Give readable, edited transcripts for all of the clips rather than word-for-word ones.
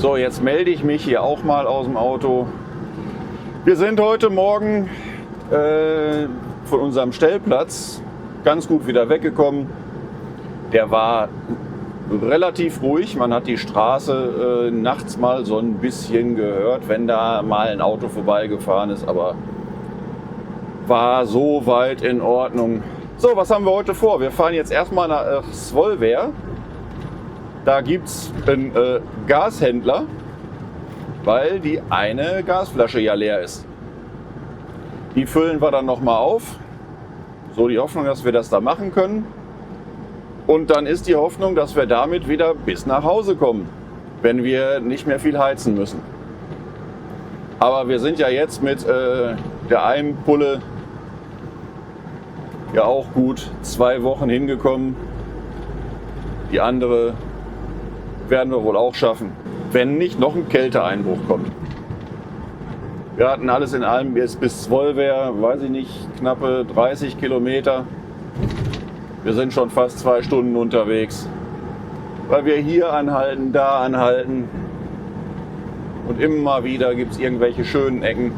So, jetzt melde ich mich hier auch mal aus dem Auto. Wir sind heute Morgen von unserem Stellplatz ganz gut wieder weggekommen. Der war relativ ruhig. Man hat die Straße nachts mal so ein bisschen gehört, wenn da mal ein Auto vorbeigefahren ist, aber war so weit in Ordnung. So, was haben wir heute vor? Wir fahren jetzt erstmal nach Svolvær. Da gibt es einen Gashändler, weil die eine Gasflasche ja leer ist. Die füllen wir dann nochmal auf. So die Hoffnung, dass wir das da machen können. Und dann ist die Hoffnung, dass wir damit wieder bis nach Hause kommen, wenn wir nicht mehr viel heizen müssen. Aber wir sind ja jetzt mit der einen Pulle ja auch gut 2 Wochen hingekommen. Die andere werden wir wohl auch schaffen, wenn nicht noch ein Kälteeinbruch kommt. Wir hatten alles in allem bis Svolvær, weiß ich nicht, knappe 30 Kilometer. Wir sind schon fast 2 Stunden unterwegs, weil wir hier anhalten, da anhalten. Und immer wieder gibt es irgendwelche schönen Ecken.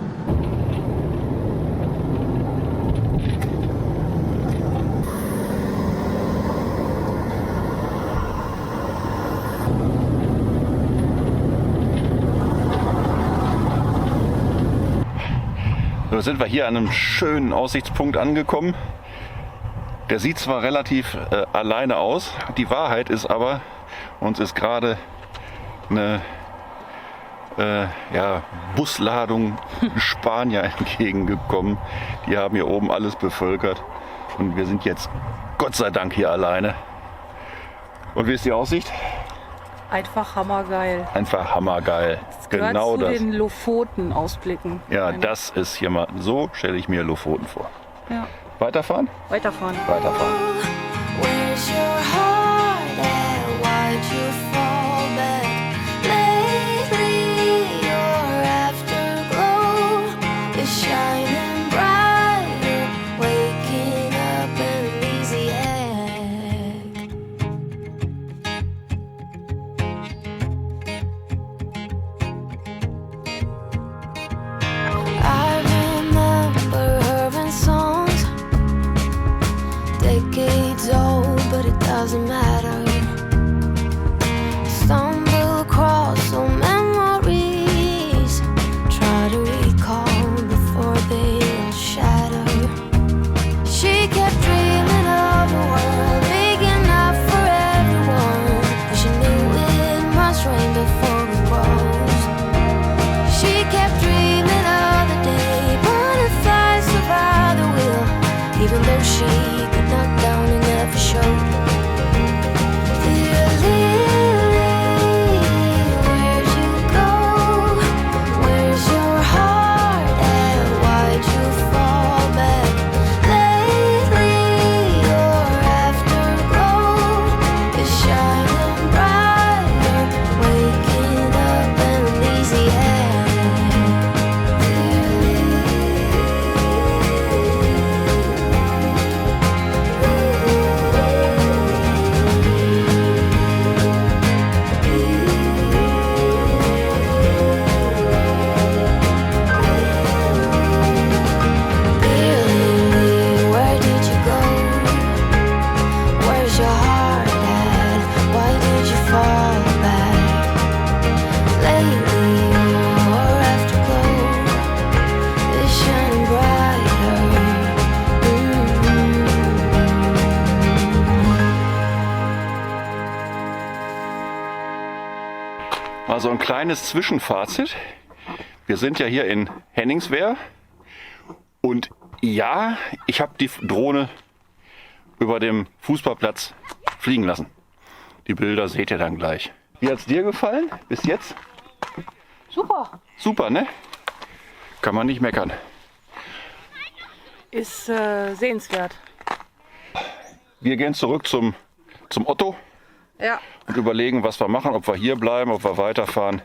So sind wir hier an einem schönen Aussichtspunkt angekommen. Der sieht zwar relativ alleine aus, die Wahrheit ist aber, uns ist gerade eine Busladung Spanier entgegengekommen. Die haben hier oben alles bevölkert und wir sind jetzt Gott sei Dank hier alleine. Und wie ist die Aussicht? Einfach hammergeil. Einfach hammergeil. Das gehört Genau zu das. den Lofoten-Ausblicken. Ja, das ist hier mal, so stelle ich mir Lofoten vor. Ja. Weiterfahren? Weiterfahren. Weiterfahren. Where's your heart at? Why'd you fall back? Lately your afterglow is shining brighter, waking up an easy egg. I remember her in songs, decades old, but it doesn't matter. Stumble across old memories, try to recall before they all shatter. She kept dreaming of a world big enough for everyone, but she knew it must rain before it grows. She kept dreaming of the day butterflies survive the wheel, even though she could knock down and never showed. Dear Lily, where'd you go? Where's your heart at? Why'd you fall back? Lately your afterglow is shining brighter, waking up an easy egg. Lily, where did you go? Where's your heart at? Why did you fall back? Lately your afterglow is shining brighter. Also ein kleines Zwischenfazit. Wir sind ja hier in Henningswær und ja, ich habe die Drohne über dem Fußballplatz fliegen lassen. Die Bilder seht ihr dann gleich. Wie hat's dir gefallen bis jetzt? Super. Super, ne? Kann man nicht meckern. Ist sehenswert. Wir gehen zurück zum Otto Ja. und überlegen, was wir machen, ob wir hier bleiben, ob wir weiterfahren.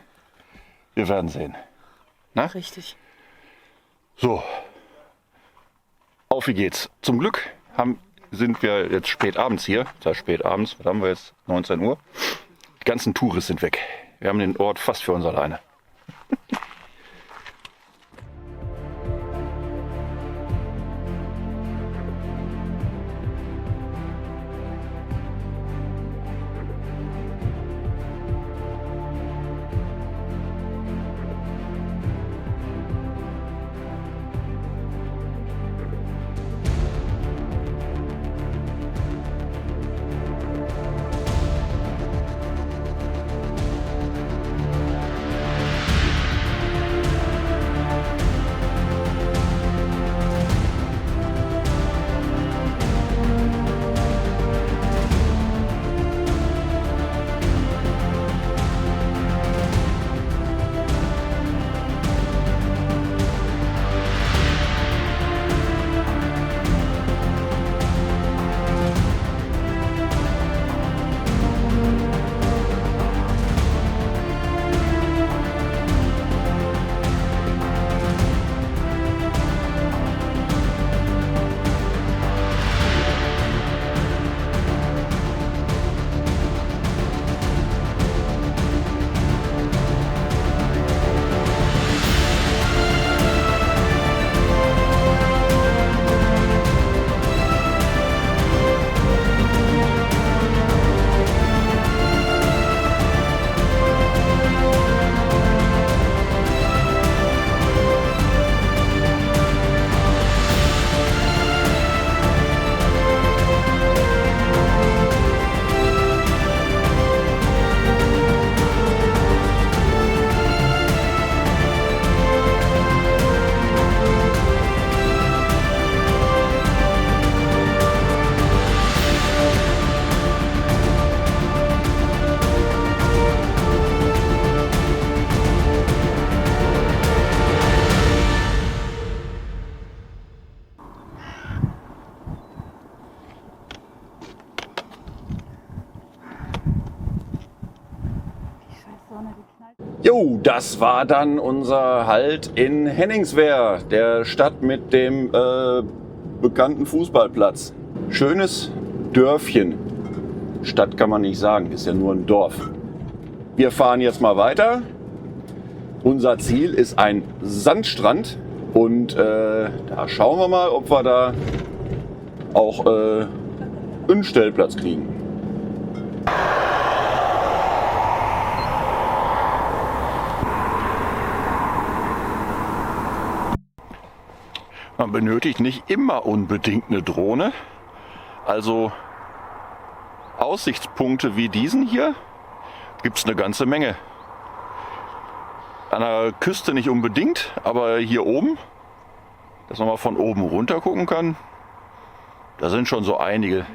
Wir werden sehen. Na? Richtig. So, auf wie geht's. Zum Glück sind wir jetzt spät abends hier. Das heißt spät abends, was haben wir jetzt? 19 Uhr. Die ganzen Touristen sind weg. Wir haben den Ort fast für uns alleine. Jo, das war dann unser Halt in Henningswehr, der Stadt mit dem bekannten Fußballplatz. Schönes Dörfchen. Stadt kann man nicht sagen, ist ja nur ein Dorf. Wir fahren jetzt mal weiter. Unser Ziel ist ein Sandstrand und da schauen wir mal, ob wir da auch einen Stellplatz kriegen. Man benötigt nicht immer unbedingt eine Drohne. Also Aussichtspunkte wie diesen hier gibt es eine ganze Menge. An der Küste nicht unbedingt, aber hier oben, dass man mal von oben runter gucken kann, da sind schon so einige.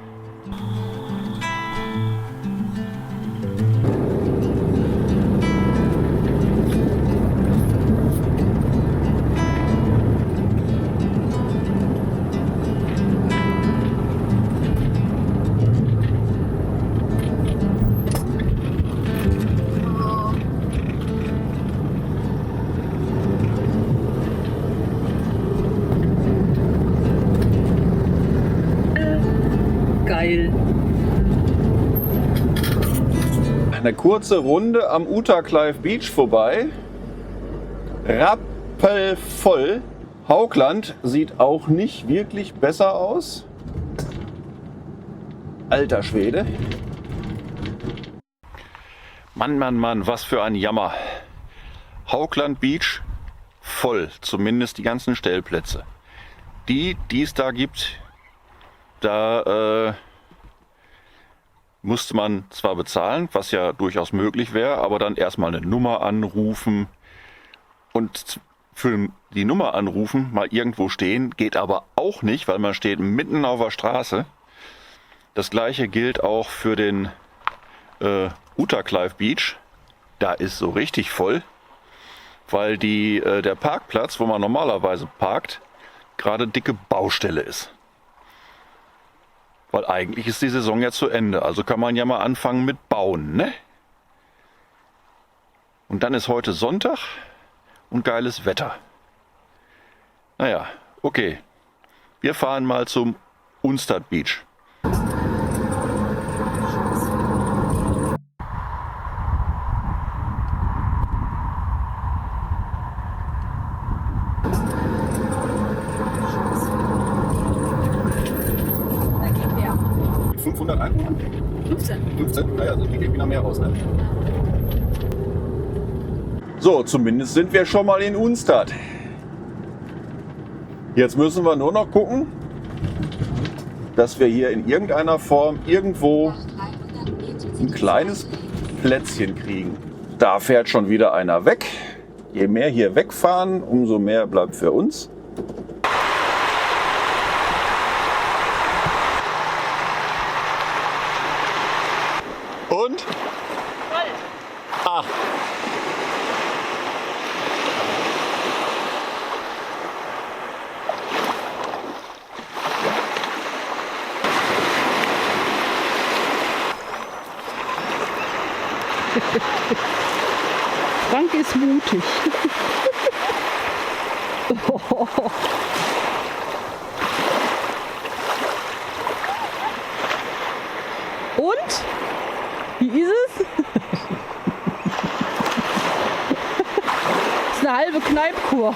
Geil. Eine kurze Runde am Utaklive Beach vorbei. Rappelvoll. Haugland sieht auch nicht wirklich besser aus. Alter Schwede. Mann, Mann, Mann, was für ein Jammer. Haugland Beach voll, zumindest die ganzen Stellplätze. Die es da gibt, da musste man zwar bezahlen, was ja durchaus möglich wäre, aber dann erstmal eine Nummer anrufen und für die Nummer anrufen mal irgendwo stehen, geht aber auch nicht, weil man steht mitten auf der Straße. Das gleiche gilt auch für den Utaklive Beach. Da ist so richtig voll, weil der Parkplatz, wo man normalerweise parkt, gerade dicke Baustelle ist. Weil eigentlich ist die Saison ja zu Ende, also kann man ja mal anfangen mit Bauen, ne? Und dann ist heute Sonntag und geiles Wetter. Naja, okay. Wir fahren mal zum Unstad Beach. 500 Einwohner? 15. 15? Naja, also die gehen wieder mehr raus. Ne? So, zumindest sind wir schon mal in Unstadt. Jetzt müssen wir nur noch gucken, dass wir hier in irgendeiner Form irgendwo ein kleines Plätzchen kriegen. Da fährt schon wieder einer weg. Je mehr hier wegfahren, umso mehr bleibt für uns. Und? Ach. Frank ist mutig. Und? Wie ist es? Das ist eine halbe Kneipkur.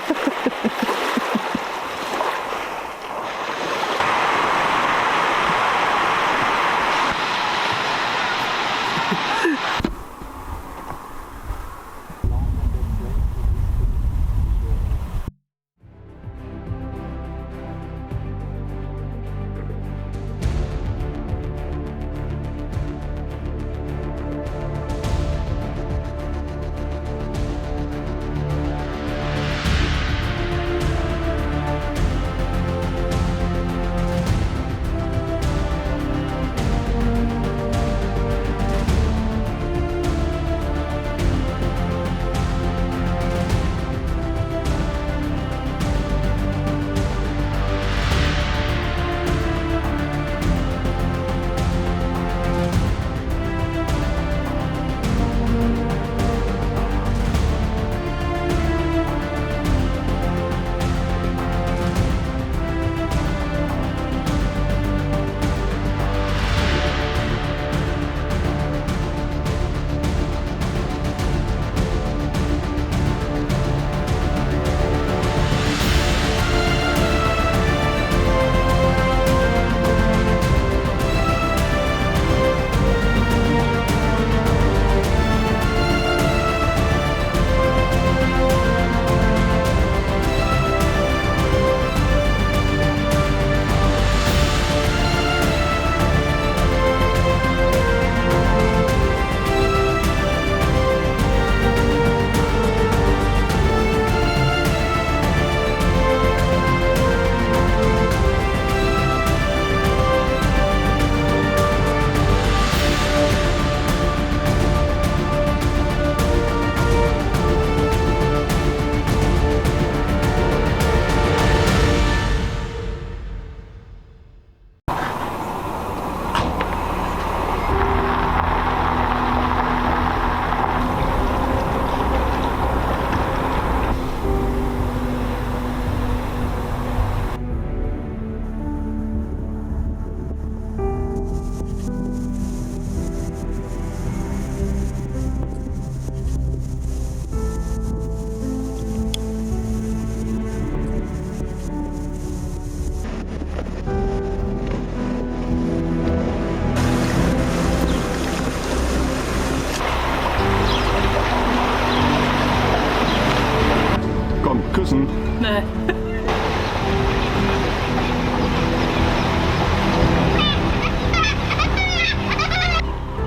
Küssen. Nee.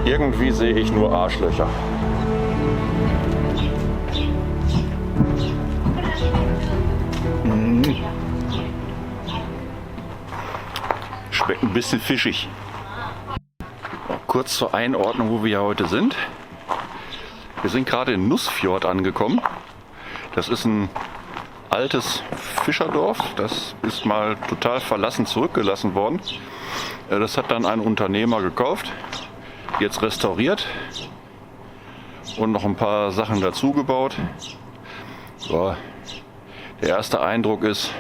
Irgendwie sehe ich nur Arschlöcher. Schmeckt ein bisschen fischig. Kurz zur Einordnung, wo wir ja heute sind. Wir sind gerade in Nussfjord angekommen. Das ist ein altes Fischerdorf. Das ist mal total verlassen zurückgelassen worden. Das hat dann ein Unternehmer gekauft, jetzt restauriert und noch ein paar Sachen dazu gebaut. So, der erste Eindruck ist,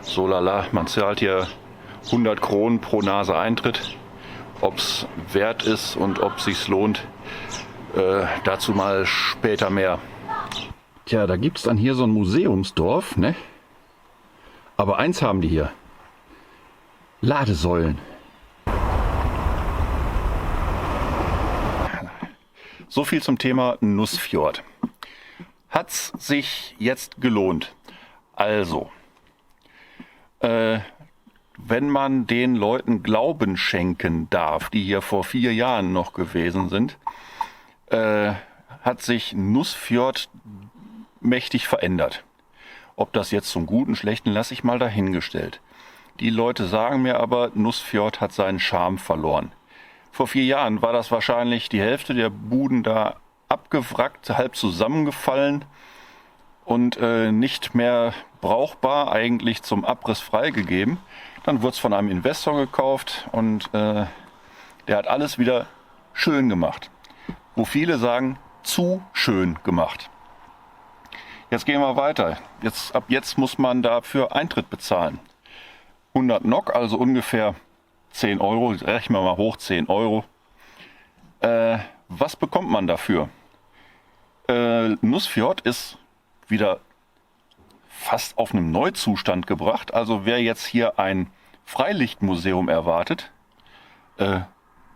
so lala, man zahlt hier 100 Kronen pro Nase Eintritt. Ob es wert ist und ob es sich lohnt, dazu mal später mehr. Tja, da gibt es dann hier so ein Museumsdorf, ne? Aber eins haben die hier: Ladesäulen. So viel zum Thema Nussfjord. Hat's sich jetzt gelohnt? Also, wenn man den Leuten Glauben schenken darf, die hier vor 4 Jahren noch gewesen sind, hat sich Nussfjord mächtig verändert. Ob das jetzt zum Guten, Schlechten, lasse ich mal dahingestellt. Die Leute sagen mir aber, Nussfjord hat seinen Charme verloren. Vor 4 Jahren war das wahrscheinlich die Hälfte der Buden da abgewrackt, halb zusammengefallen und nicht mehr brauchbar, eigentlich zum Abriss freigegeben. Dann wurde es von einem Investor gekauft und der hat alles wieder schön gemacht. Wo viele sagen, zu schön gemacht. Jetzt gehen wir weiter. Ab jetzt muss man dafür Eintritt bezahlen. 100 NOK, also ungefähr 10 Euro, rechnen wir mal hoch, 10 Euro. Was bekommt man dafür? Nussfjord ist wieder fast auf einem Neuzustand gebracht. Also wer jetzt hier ein Freilichtmuseum erwartet,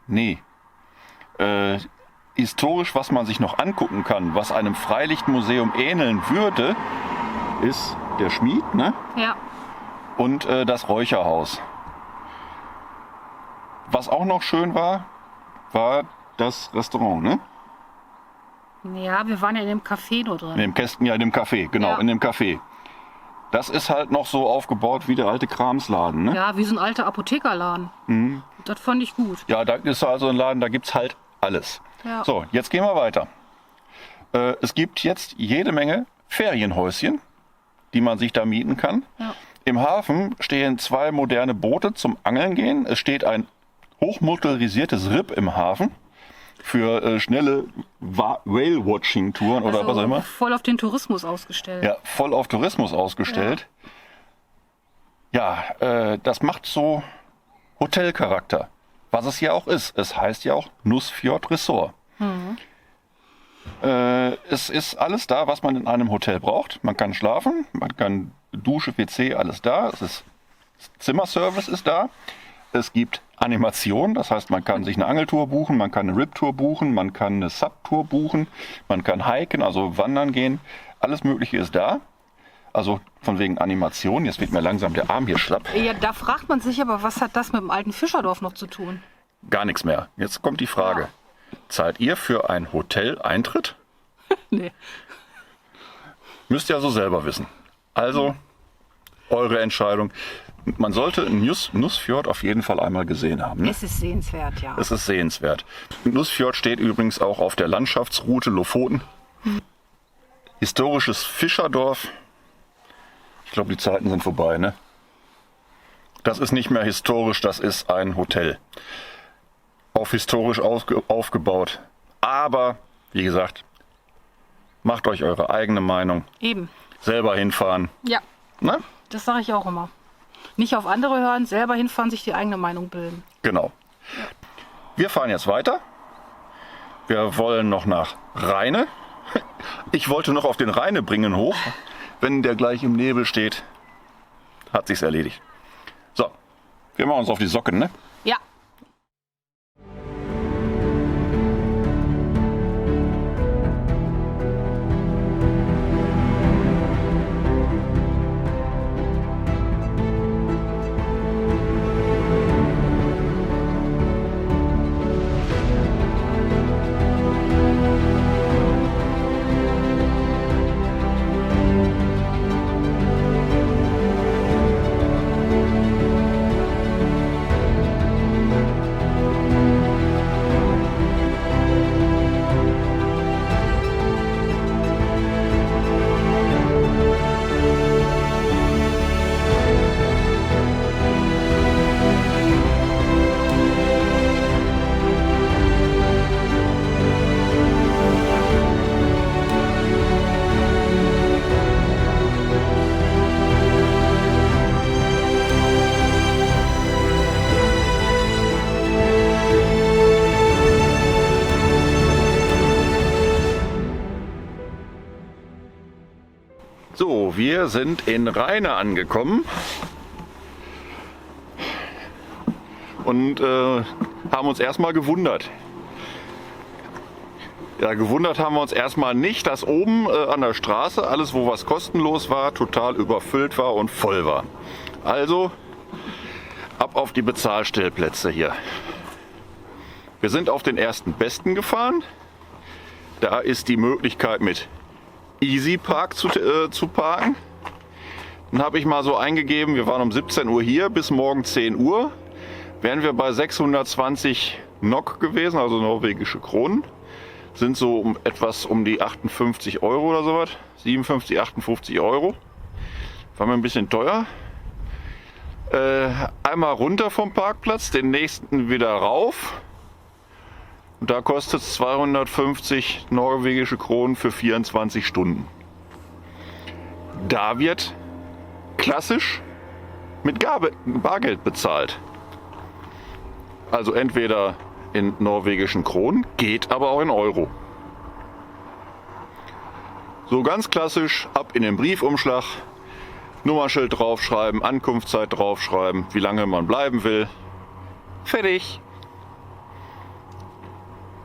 nee. Historisch, was man sich noch angucken kann, was einem Freilichtmuseum ähneln würde, ist der Schmied, ne? Ja. Und das Räucherhaus. Was auch noch schön war, war das Restaurant, ne? Ja, wir waren ja in dem Café nur drin. In dem Kästen, ja, in dem Café, genau, Ja. in dem Café. Das ist halt noch so aufgebaut wie der alte Kramsladen, ne? Ja, wie so ein alter Apothekerladen. Das fand ich gut. Ja, da ist also ein Laden, da gibt's halt alles. Ja. So, jetzt gehen wir weiter. Es gibt jetzt jede Menge Ferienhäuschen, die man sich da mieten kann. Ja. Im Hafen stehen 2 moderne Boote zum Angeln gehen. Es steht ein hochmotorisiertes RIP im Hafen für schnelle Whale-Watching-Touren oder Also was auch immer. voll auf den Tourismus ausgestellt. Ja, voll auf Tourismus ausgestellt. Ja, das macht so Hotelcharakter. Was es ja auch ist. Es heißt ja auch Nussfjord Resort. Es ist alles da, was man in einem Hotel braucht. Man kann schlafen, man kann Dusche, WC, alles da. Zimmerservice ist da. Es gibt Animation, das heißt, man kann sich eine Angeltour buchen, man kann eine Rip-Tour buchen, man kann eine Sub-Tour buchen, man kann hiken, also wandern gehen. Alles Mögliche ist da. Also von wegen Animation. Jetzt wird mir langsam der Arm hier schlapp. Ja, da fragt man sich aber, was hat das mit dem alten Fischerdorf noch zu tun? Gar nichts mehr. Jetzt kommt die Frage. Zahlt ihr für ein Hotel Eintritt? Nee. Müsst ihr also selber wissen. Also, eure Entscheidung. Man sollte Nussfjord auf jeden Fall einmal gesehen haben. Ne? Es ist sehenswert, ja. Es ist sehenswert. Nussfjord steht übrigens auch auf der Landschaftsroute Lofoten. Historisches Fischerdorf. Ich glaube, die Zeiten sind vorbei, ne? Das ist nicht mehr historisch, das ist ein Hotel. Auf historisch aufgebaut. Aber, wie gesagt, macht euch eure eigene Meinung. Eben. Selber hinfahren. Ja, Ne? das sage ich auch immer. Nicht auf andere hören, selber hinfahren, sich die eigene Meinung bilden. Genau. Wir fahren jetzt weiter. Wir wollen noch nach Rheine. Ich wollte noch auf den Rheinebringen hoch. Wenn der gleich im Nebel steht, hat sich's erledigt. So, wir machen uns auf die Socken, ne? Ja. So, wir sind in Rheine angekommen und haben uns erstmal gewundert. Ja, gewundert haben wir uns erstmal nicht, dass oben an der Straße alles, wo was kostenlos war, total überfüllt war und voll war. Also ab auf die Bezahlstellplätze hier. Wir sind auf den ersten besten gefahren. Da ist die Möglichkeit mit Easy Park zu parken. Dann habe ich mal so eingegeben, wir waren um 17 Uhr hier bis morgen 10 Uhr. Wären wir bei 620 NOK gewesen, also norwegische Kronen. Sind so etwas um die 58 Euro oder sowas. 57, 58 Euro. War mir ein bisschen teuer. Einmal runter vom Parkplatz, den nächsten wieder rauf. Und da kostet es 250 norwegische Kronen für 24 Stunden. Da wird klassisch mit Bargeld bezahlt. Also entweder in norwegischen Kronen, geht aber auch in Euro. So ganz klassisch, ab in den Briefumschlag, Nummernschild draufschreiben, Ankunftszeit draufschreiben, wie lange man bleiben will. Fertig.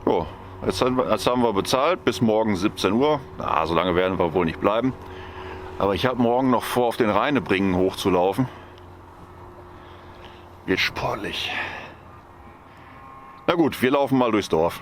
So, jetzt haben wir bezahlt bis morgen 17 Uhr. Na, so lange werden wir wohl nicht bleiben. Aber ich habe morgen noch vor, auf den Rheinebringen hochzulaufen. Wird sportlich. Na gut, wir laufen mal durchs Dorf.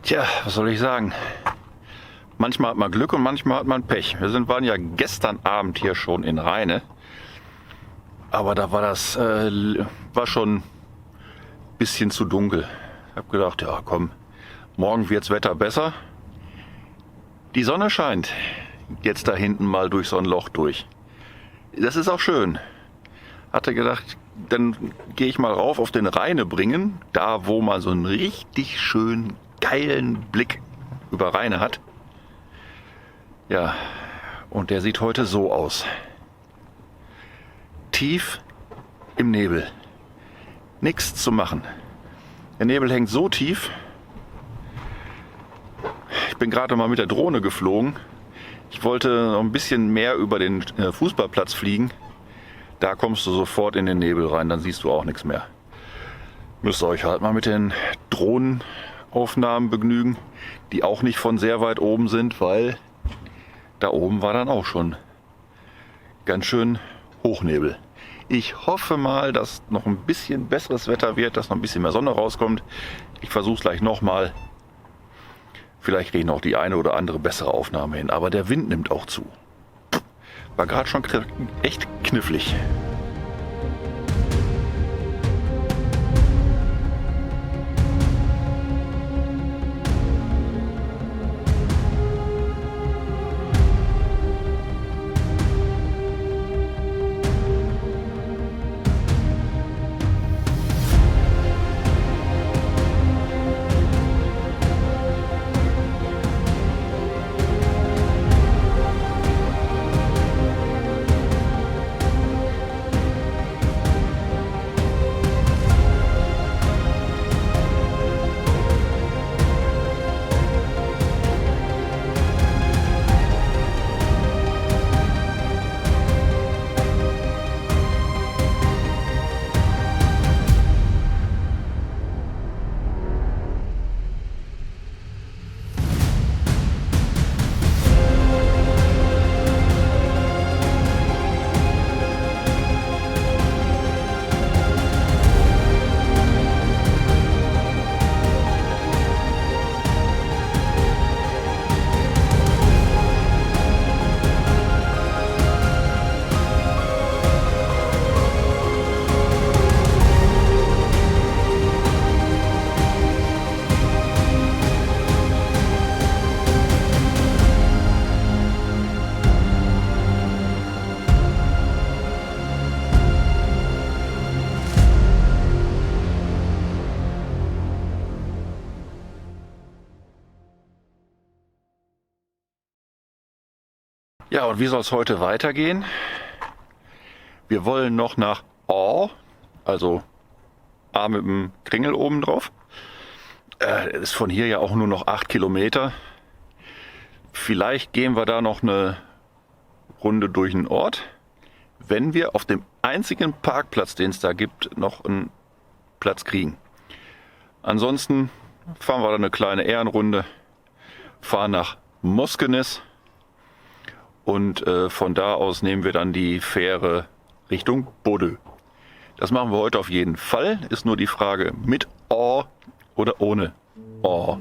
Tja, was soll ich sagen? Manchmal hat man Glück und manchmal hat man Pech. Waren ja gestern Abend hier schon in Rheine. Aber da war war schon ein bisschen zu dunkel. Ich habe gedacht, ja komm, morgen wirds Wetter besser. Die Sonne scheint jetzt da hinten mal durch so ein Loch durch. Das ist auch schön. Hatte gedacht, dann gehe ich mal rauf auf den Rheinebringen, da wo man so einen richtig schönen, geilen Blick über Rheine hat. Ja, und der sieht heute so aus. Tief im Nebel. Nichts zu machen. Der Nebel hängt so tief. Ich bin gerade mal mit der Drohne geflogen. Ich wollte noch ein bisschen mehr über den Fußballplatz fliegen. Da kommst du sofort in den Nebel rein, dann siehst du auch nichts mehr. Müsst ihr euch halt mal mit den Drohnenaufnahmen begnügen, die auch nicht von sehr weit oben sind, weil da oben war dann auch schon ganz schön Hochnebel. Ich hoffe mal, dass noch ein bisschen besseres Wetter wird, dass noch ein bisschen mehr Sonne rauskommt. Ich versuche es gleich nochmal. Vielleicht kriege ich noch die eine oder andere bessere Aufnahme hin. Aber der Wind nimmt auch zu. War gerade schon echt knifflig. Ja, und wie soll es heute weitergehen? Wir wollen noch nach Åre, also A mit dem Kringel oben drauf. Ist von hier ja auch nur noch 8 Kilometer. Vielleicht gehen wir da noch eine Runde durch den Ort, wenn wir auf dem einzigen Parkplatz, den es da gibt, noch einen Platz kriegen. Ansonsten fahren wir da eine kleine Ehrenrunde, fahren nach Moskenes und von da aus nehmen wir dann die Fähre Richtung Bodø. Das machen wir heute auf jeden Fall. Ist nur die Frage, mit Åre oder ohne Åre.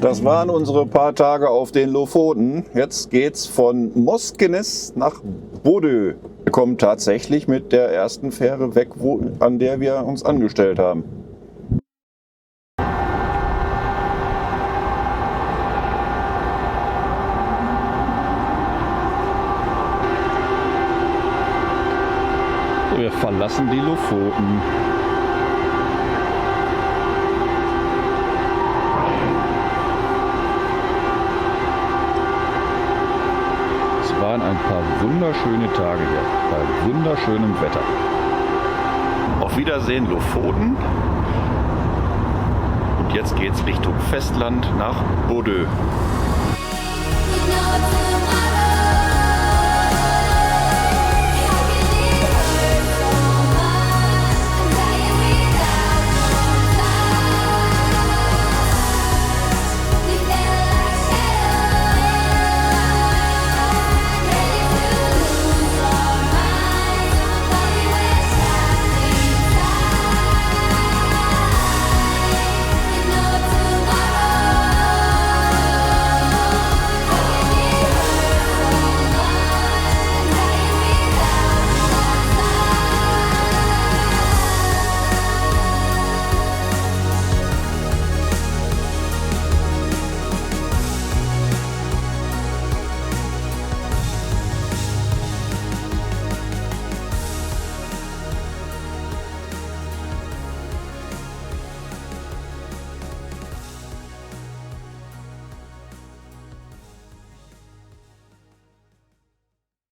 Das waren unsere paar Tage auf den Lofoten. Jetzt geht's von Moskenes nach Bodø. Wir kommen tatsächlich mit der ersten Fähre weg, an der wir uns angestellt haben. Wir verlassen die Lofoten. Es waren ein paar wunderschöne Tage hier, bei wunderschönem Wetter. Auf Wiedersehen Lofoten. Und jetzt geht's Richtung Festland nach Bodø. You know